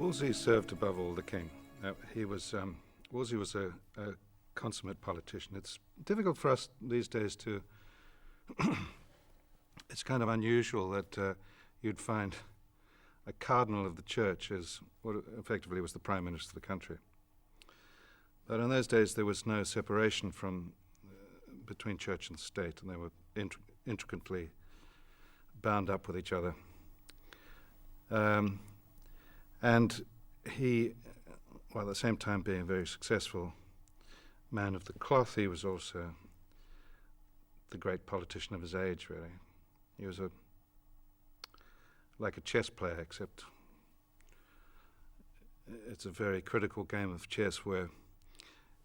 Wolsey served above all the king. Wolsey was a consummate politician. It's difficult for us these days to. It's kind of unusual that you'd find a cardinal of the church as what effectively was the prime minister of the country. But in those days there was no separation between church and state, and they were intricately bound up with each other. And he, while at the same time being a very successful man of the cloth, he was also the great politician of his age, really. He was like a chess player, except it's a very critical game of chess where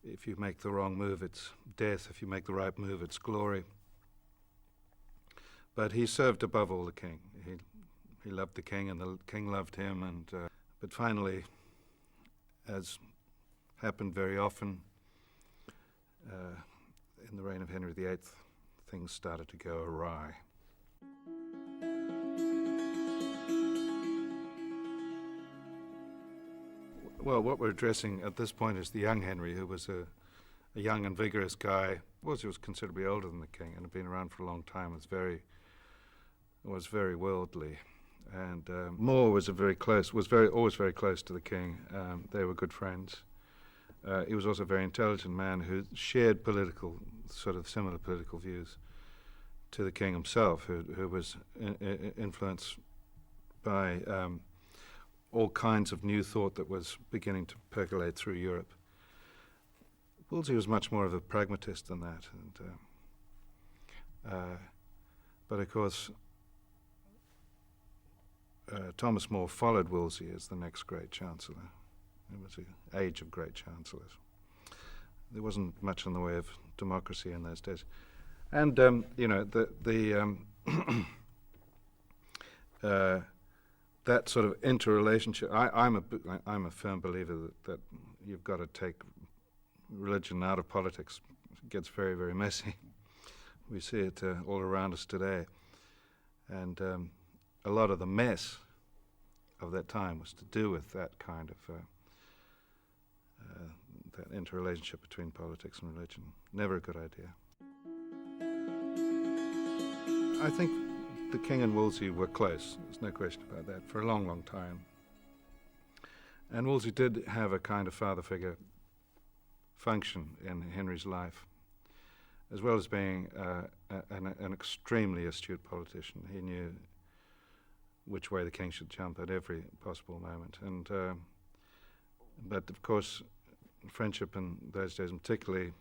if you make the wrong move, it's death. If you make the right move, it's glory. But he served above all the king. He loved the king, and the king loved him. But finally, as happened very often in the reign of Henry VIII, things started to go awry. Well, what we're addressing at this point is the young Henry, who was a young and vigorous guy. He was considerably older than the king and had been around for a long time. Was very worldly, and More was always very close to the king. They were good friends. He was also a very intelligent man who shared similar political views to the king himself, who was influenced by all kinds of new thought that was beginning to percolate through Europe. Wolsey was much more of a pragmatist than that, but of course Thomas More followed Wolsey as the next great chancellor. It was the age of great chancellors. There wasn't much in the way of democracy in those days, and that sort of interrelationship. I'm a firm believer that you've got to take religion out of politics. It gets very, very messy. We see it all around us today, and a lot of the mess of that time was to do with that kind of that interrelationship between politics and religion. Never a good idea. I think the king and Wolsey were close. There's no question about that, for a long, long time. And Wolsey did have a kind of father figure function in Henry's life, as well as being an extremely astute politician. He knew which way the king should jump at every possible moment. But of course, friendship in those days, and particularly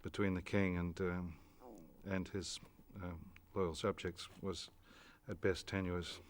between the king and his loyal subjects, was at best tenuous.